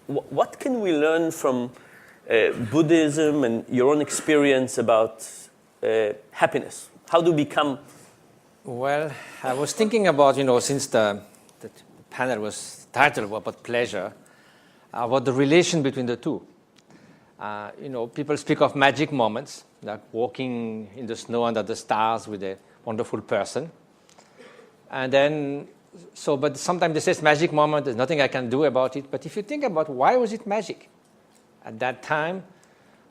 what can we learn from Buddhism and your own experience about happiness? How do we become? Well, I was thinking about, since the panel was titled about pleasure, about the relation between the two. People speak of magic moments, like walking in the snow under the stars with a wonderful person. And then, but sometimes they say magic moment, there's nothing I can do about it. But if you think about why was it magic? At that time,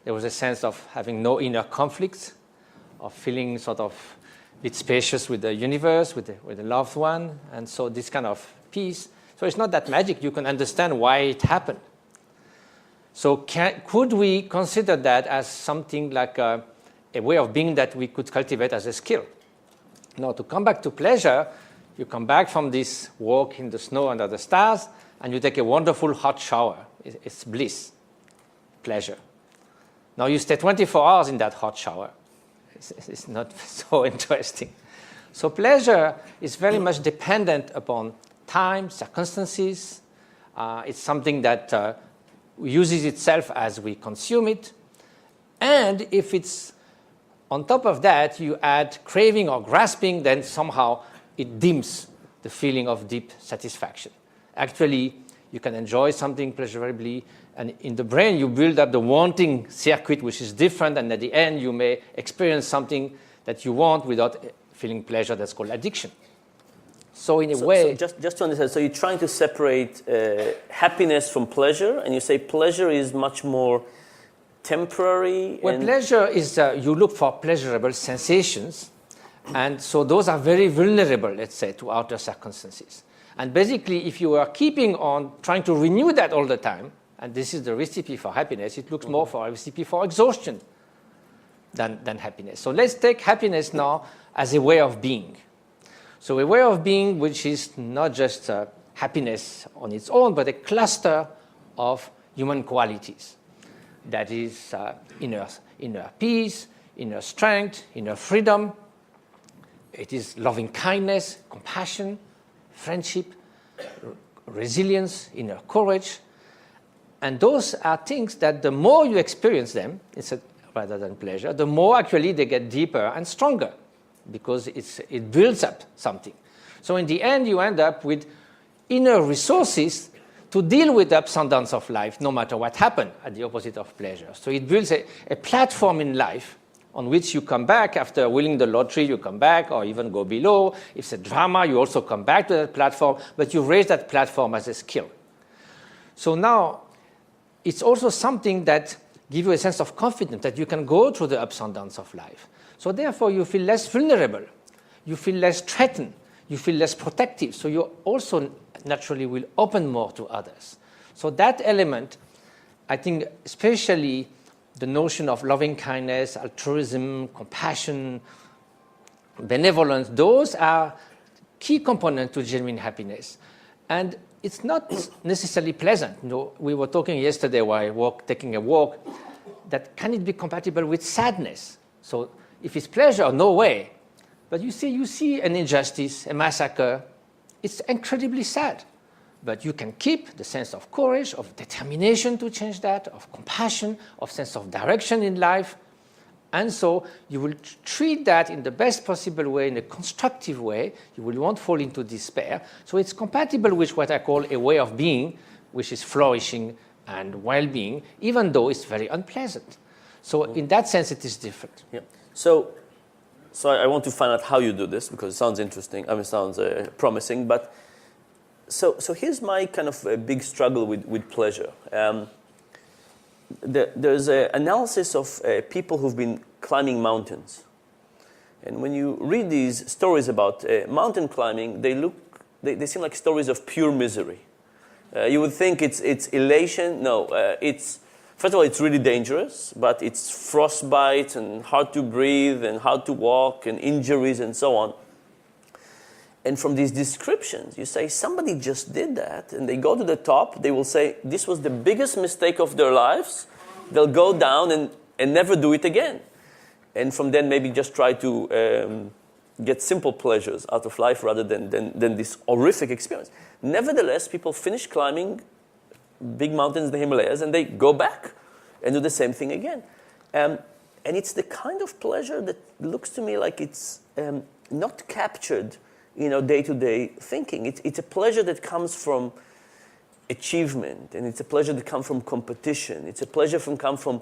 there was a sense of having no inner conflicts, of feeling sort of a bit spacious with the universe, with the loved one, and so this kind of peace. So it's not that magic. You can understand why it happened. So could we consider that as something like a way of being that we could cultivate as a skill? Now, to come back to pleasure, you come back from this walk in the snow under the stars, and you take a wonderful hot shower. It's bliss, pleasure. Now, you stay 24 hours in that hot shower. It's not so interesting. So pleasure is very much dependent upon time, circumstances. It's something that uses itself as we consume it. And if it's on top of that, you add craving or grasping, then somehow it dims the feeling of deep satisfaction. Actually, you can enjoy something pleasurably, and in the brain you build up the wanting circuit, which is different, and at the end you may experience something that you want without feeling pleasure. That's called addiction. So in a way... So just to understand, so you're trying to separate happiness from pleasure, and you say pleasure is much more temporary? Well, pleasure is, you look for pleasurable sensations, and so those are very vulnerable, let's say, to outer circumstances. And basically, if you are keeping on trying to renew that all the time, and this is the recipe for happiness, it looks more for a recipe for exhaustion than happiness. So let's take happiness now as a way of being. So a way of being which is not just happiness on its own, but a cluster of human qualities. That is inner peace, inner strength, inner freedom. It is loving kindness, compassion, friendship, resilience, inner courage. And those are things that the more you experience them, rather than pleasure, the more actually they get deeper and stronger, because it builds up something. So in the end, you end up with inner resources to deal with the ups and downs of life, no matter what happened, at the opposite of pleasure. So it builds a platform in life on which you come back after winning the lottery, you come back, or even go below. If it's a drama, you also come back to that platform, but you raise that platform as a skill. So now, it's also something that gives you a sense of confidence that you can go through the ups and downs of life. So therefore, you feel less vulnerable, you feel less threatened, you feel less protective. So you also naturally will open more to others. So that element, I think, especially the notion of loving kindness, altruism, compassion, benevolence, those are key components to genuine happiness. And it's not necessarily pleasant. We were talking yesterday while taking a walk, that can it be compatible with sadness? So if it's pleasure, no way. But you see an injustice, a massacre, it's incredibly sad. But you can keep the sense of courage, of determination to change that, of compassion, of sense of direction in life. And so you will treat that in the best possible way, in a constructive way. You won't fall into despair. So it's compatible with what I call a way of being, which is flourishing and well-being, even though it's very unpleasant. So in that sense, it is different. Yeah. So I want to find out how you do this, because it sounds interesting. It sounds promising. But so here's my kind of big struggle with pleasure. There's an analysis of people who've been climbing mountains. And when you read these stories about mountain climbing, they seem like stories of pure misery. You would think it's elation. No, first of all, it's really dangerous, but it's frostbite and hard to breathe and hard to walk and injuries and so on. And from these descriptions, you say somebody just did that, and they go to the top, they will say this was the biggest mistake of their lives. They'll go down and never do it again. And from then maybe just try to get simple pleasures out of life rather than this horrific experience. Nevertheless, people finish climbing big mountains in the Himalayas, and they go back and do the same thing again. And it's the kind of pleasure that looks to me like it's not captured in our day-to-day thinking. It's a pleasure that comes from achievement, and it's a pleasure that comes from competition. It's a pleasure that comes from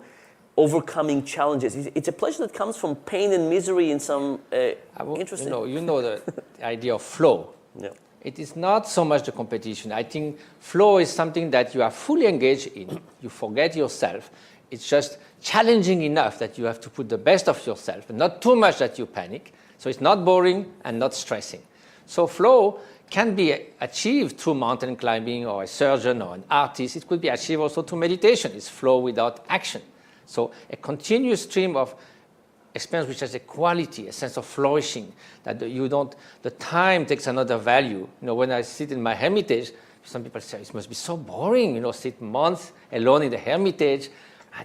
overcoming challenges. It's a pleasure that comes from pain and misery in some interesting... You know the idea of flow. Yeah. It is not so much the competition. I think flow is something that you are fully engaged in. You forget yourself. It's just challenging enough that you have to put the best of yourself, and not too much that you panic. So it's not boring and not stressing. So flow can be achieved through mountain climbing or a surgeon or an artist. It could be achieved also through meditation. It's flow without action. So a continuous stream of experience which has a quality, a sense of flourishing, that the time takes another value. When I sit in my hermitage, some people say, it must be so boring, sit months alone in the hermitage.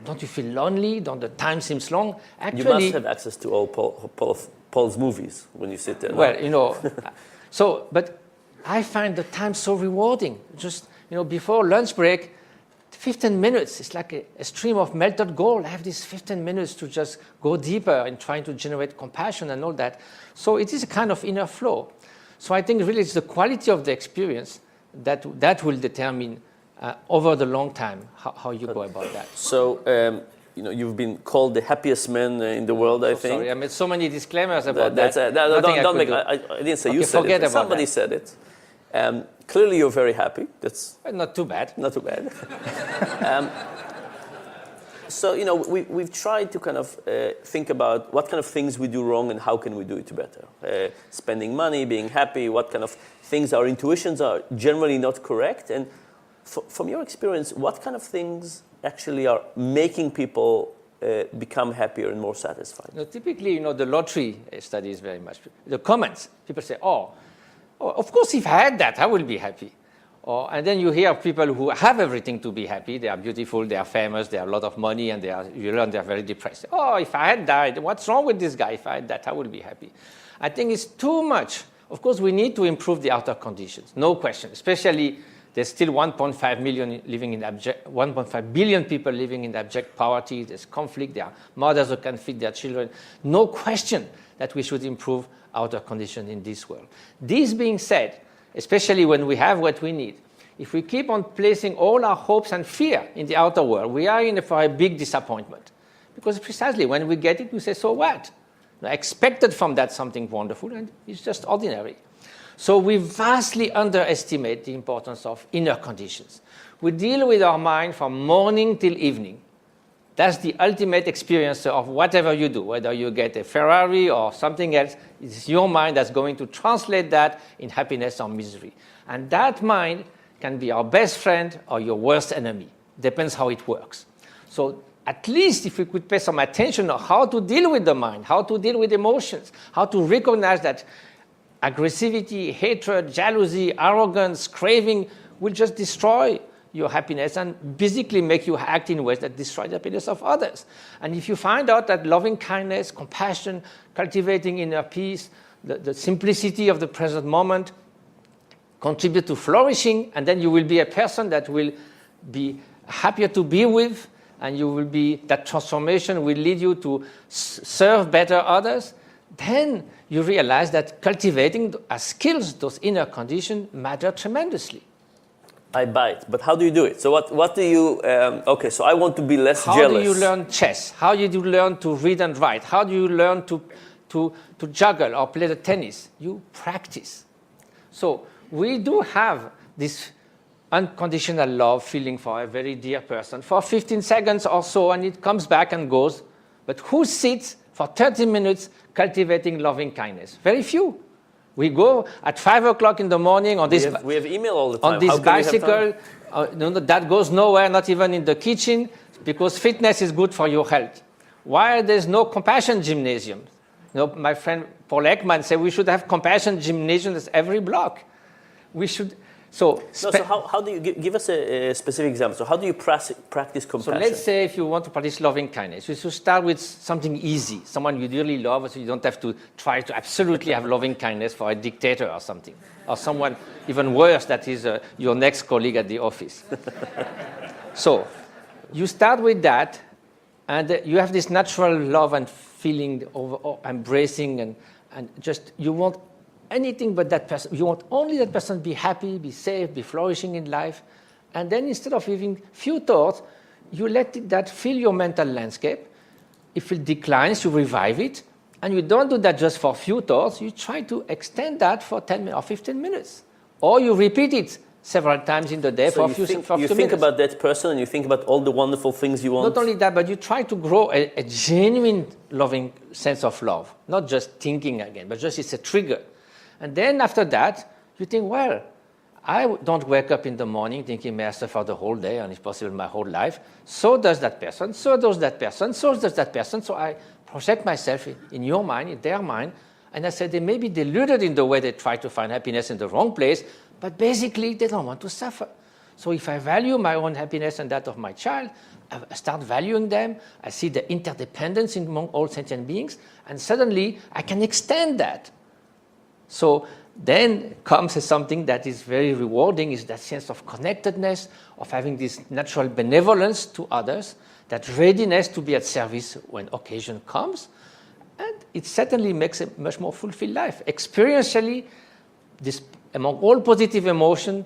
Don't you feel lonely? Don't the time seems long? Actually, you must have access to all Paul's movies when you sit there. Well, but I find the time so rewarding. Just, before lunch break, 15 minutes, it's like a stream of melted gold. I have these 15 minutes to just go deeper in trying to generate compassion and all that. So it is a kind of inner flow. So I think really it's the quality of the experience that will determine over the long time how you go about that. So, you've been called the happiest man in the world, I think. Sorry, I made so many disclaimers about that. I didn't say you said it. Somebody said it. Clearly, you're very happy. That's not too bad. Not too bad. So, we've tried to kind of think about what kind of things we do wrong and how can we do it better. Spending money, being happy, what kind of things our intuitions are generally not correct. And from your experience, what kind of things actually are making people become happier and more satisfied? Typically, the lottery studies very much. The comments, people say, oh, of course, if I had that, I will be happy. And then you hear people who have everything to be happy. They are beautiful, they are famous, they have a lot of money, and you learn they are very depressed. Oh, if I had that, what's wrong with this guy? If I had that, I will be happy. I think it's too much. Of course, we need to improve the outer conditions, no question, especially there's still 1.5 billion people living in abject poverty. There's conflict. There are mothers who can't feed their children. No question that we should improve outer conditions in this world. This being said, especially when we have what we need, if we keep on placing all our hopes and fear in the outer world, we are in for a big disappointment. Because precisely when we get it, we say, so what? I expected from that something wonderful, and it's just ordinary. So we vastly underestimate the importance of inner conditions. We deal with our mind from morning till evening. That's the ultimate experience of whatever you do, whether you get a Ferrari or something else. It's your mind that's going to translate that in happiness or misery. And that mind can be our best friend or your worst enemy. Depends how it works. So at least if we could pay some attention on how to deal with the mind, how to deal with emotions, how to recognize that aggressivity, hatred, jealousy, arrogance, craving will just destroy your happiness and basically make you act in ways that destroy the happiness of others. And if you find out that loving kindness, compassion, cultivating inner peace, the simplicity of the present moment contribute to flourishing, and then you will be a person that will be happier to be with, and that transformation will lead you to serve better others, then you realize that cultivating as skills those inner conditions matter tremendously. I buy it, but how do you do it? So what do you, so I want to be less jealous. How do you learn chess? How do you learn to read and write? How do you learn to juggle or play the tennis? You practice. So we do have this unconditional love feeling for a very dear person for 15 seconds or so, and it comes back and goes. But who sits for 30 minutes cultivating loving kindness? Very few. We go at 5 o'clock in the morning on this. We have email all the time. On this bicycle, that goes nowhere, not even in the kitchen, because fitness is good for your health. Why there's no compassion gymnasium? My friend Paul Ekman said we should have compassion gymnasiums every block. We should So, So how do you give us a specific example? So how do you practice compassion? So let's say if you want to practice loving kindness, you should start with something easy, someone you really love, so you don't have to try to absolutely have loving kindness for a dictator or something, or someone even worse, that is your next colleague at the office. So you start with that, and you have this natural love and feeling of embracing, and just you want anything but that person. You want only that person be happy, be safe, be flourishing in life. And then instead of having few thoughts, you let that fill your mental landscape. If it declines, you revive it. And you don't do that just for few thoughts. You try to extend that for 10 or 15 minutes. Or you repeat it several times in the day for a few minutes. You think about that person and you think about all the wonderful things you want. Not only that, but you try to grow a genuine loving sense of love. Not just thinking again, but just it's a trigger. And then after that, you think, well, I don't wake up in the morning thinking, may I suffer the whole day, and if possible, my whole life. So does that person, so does that person, so does that person. So I project myself in your mind, in their mind, and I said they may be deluded in the way they try to find happiness in the wrong place, but basically they don't want to suffer. So if I value my own happiness and that of my child, I start valuing them, I see the interdependence among all sentient beings, and suddenly I can extend that. So then comes something that is very rewarding, is that sense of connectedness, of having this natural benevolence to others, that readiness to be at service when occasion comes. And it certainly makes a much more fulfilled life. Experientially, this, among all positive emotion,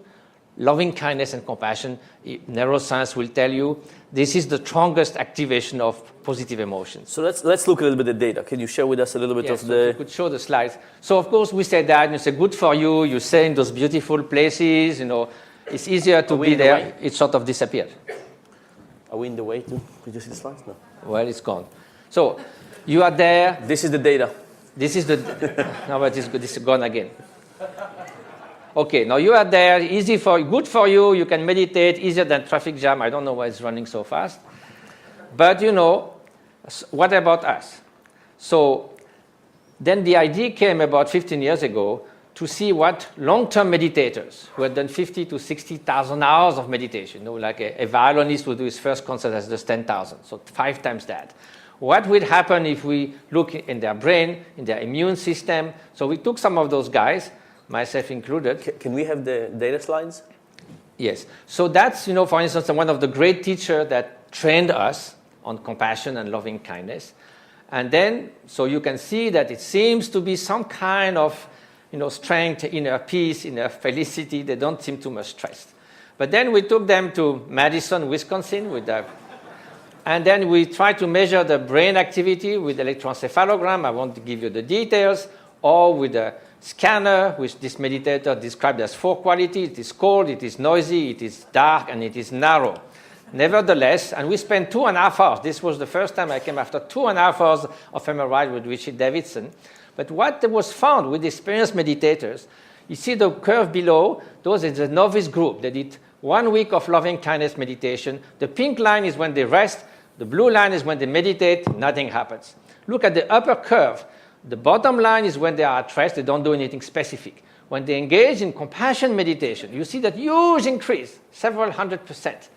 loving kindness and compassion, neuroscience will tell you, this is the strongest activation of positive emotions. So let's look a little bit at the data. Can you share with us a little bit of the... Yes, you could show the slides. So of course we say that, and you say good for you, you say in those beautiful places, it's easier to be there. It sort of disappeared. Are we in the way to... Could you see the slides? No. Well, it's gone. So you are there. This is the data. This is the... No, but it's good. This is gone again. Okay, now you are there, good for you, you can meditate, easier than traffic jam. I don't know why it's running so fast. But what about us? So then the idea came about 15 years ago to see what long-term meditators who had done 50 to 60,000 hours of meditation, like a violinist would do his first concert as just 10,000, so 5 times that. What would happen if we look in their brain, in their immune system? So we took some of those guys, myself included. Can we have the data slides? Yes. So that's, for instance, one of the great teachers that trained us on compassion and loving kindness. And then, so you can see that it seems to be some kind of, strength, inner peace, inner felicity. They don't seem too much stressed. But then we took them to Madison, Wisconsin, and then we tried to measure the brain activity with electroencephalogram. I won't give you the details, or with a scanner, which this meditator described as 4 qualities. It is cold, it is noisy, it is dark, and it is narrow. Nevertheless, and we spent 2.5 hours. This was the first time I came after 2.5 hours of MRI with Richard Davidson. But what was found with experienced meditators, you see the curve below, those is the novice group. They did 1 week of loving kindness meditation. The pink line is when they rest. The blue line is when they meditate, nothing happens. Look at the upper curve. The bottom line is when they are at rest, they don't do anything specific. When they engage in compassion meditation, you see that huge increase, several 100%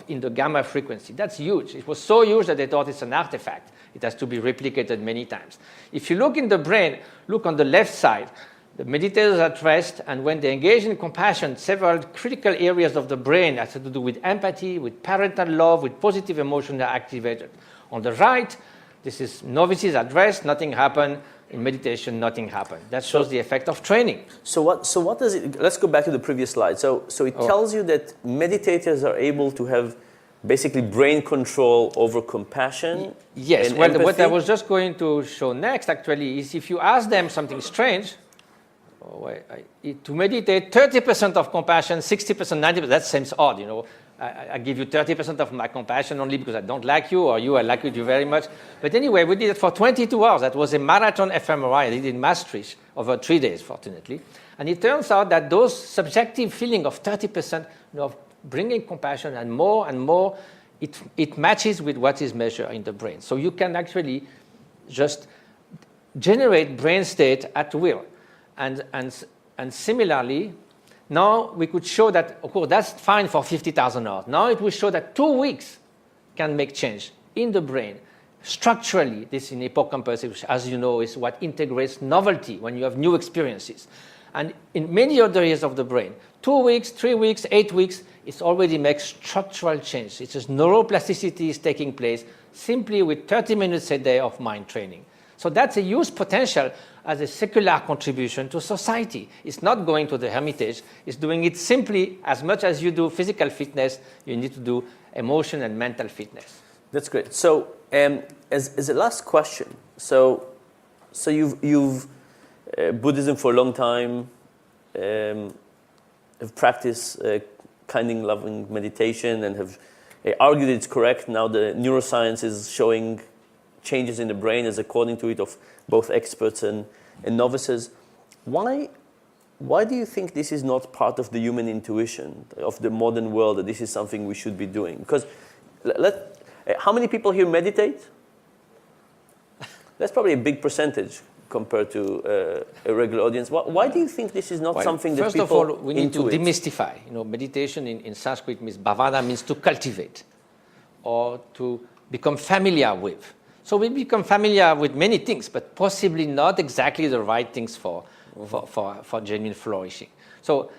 in the gamma frequency. That's huge. It was so huge that they thought it's an artifact. It has to be replicated many times. If you look in the brain, look on the left side, the meditators are at rest, and when they engage in compassion, several critical areas of the brain that have to do with empathy, with parental love, with positive emotion are activated. On the right, this is novices at rest, nothing happened. In meditation, nothing happened. That shows the effect of training. So what does it... Let's go back to the previous slide. So it tells you that meditators are able to have basically brain control over compassion. Yes. And well, empathy. what I was just going to show next, actually, is if you ask them something strange, to meditate 30% of compassion, 60%, 90%, that seems odd, I give you 30% of my compassion only because I don't like you, or I like you very much. But anyway, we did it for 22 hours. That was a marathon fMRI. I did it in Maastricht over 3 days, fortunately. And it turns out that those subjective feeling of 30% of bringing compassion and more, it matches with what is measured in the brain. So you can actually just generate brain state at will. And similarly, Now we could show that, of course, that's fine for 50,000 hours. Now it will show that 2 weeks can make change in the brain. Structurally, this in hippocampus, which, as you know, is what integrates novelty when you have new experiences. And in many other areas of the brain, 2 weeks, 3 weeks, 8 weeks, it already makes structural change. It's just neuroplasticity is taking place simply with 30 minutes a day of mind training. So that's a huge potential as a secular contribution to society. It's not going to the hermitage. It's doing it simply as much as you do physical fitness, you need to do emotion and mental fitness. That's great. So as a last question, so you've Buddhism for a long time, have practiced kind, loving meditation and have argued it's correct. Now the neuroscience is showing changes in the brain as according to it of both experts and novices. Why do you think this is not part of the human intuition of the modern world, that this is something we should be doing? Because how many people here meditate? That's probably a big percentage compared to a regular audience. Why do you think this is not something that people First of all, we need to demystify. Meditation in Sanskrit means bhavana, means to cultivate or to become familiar with. So we become familiar with many things, but possibly not exactly the right things for genuine flourishing. So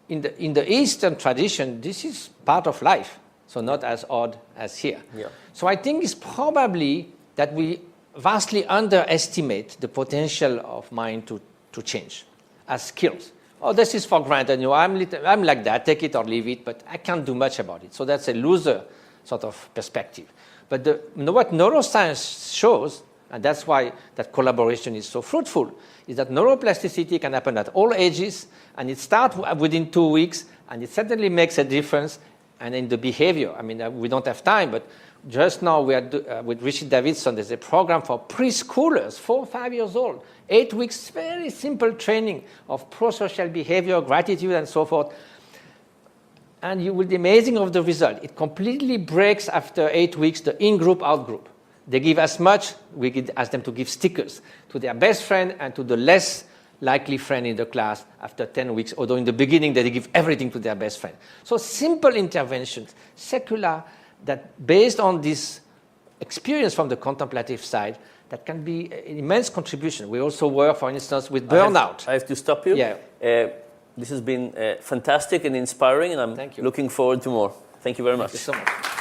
in the Eastern tradition, this is part of life, so not as odd as here. Yeah. So I think it's probably that we vastly underestimate the potential of mind to change as skills. Oh, this is for granted. I'm like that, take it or leave it, but I can't do much about it. So that's a loser sort of perspective. But what neuroscience shows, and that's why that collaboration is so fruitful, is that neuroplasticity can happen at all ages, and it starts within 2 weeks, and it certainly makes a difference, and in the behavior. I mean, we don't have time, but just now we are with Richard Davidson, there's a program for preschoolers, 4 or 5 years old, 8 weeks, very simple training of pro-social behavior, gratitude, and so forth. And you will be amazing of the result. It completely breaks after 8 weeks the in-group, out-group. They give as much, we ask them to give stickers to their best friend and to the less likely friend in the class after 10 weeks, although in the beginning they give everything to their best friend. So simple interventions, secular, that based on this experience from the contemplative side, that can be an immense contribution. We also work, for instance, with burnout. I have to stop you. Yeah. This has been fantastic and inspiring, and I'm looking forward to more. Thank you very much. Thank you so much.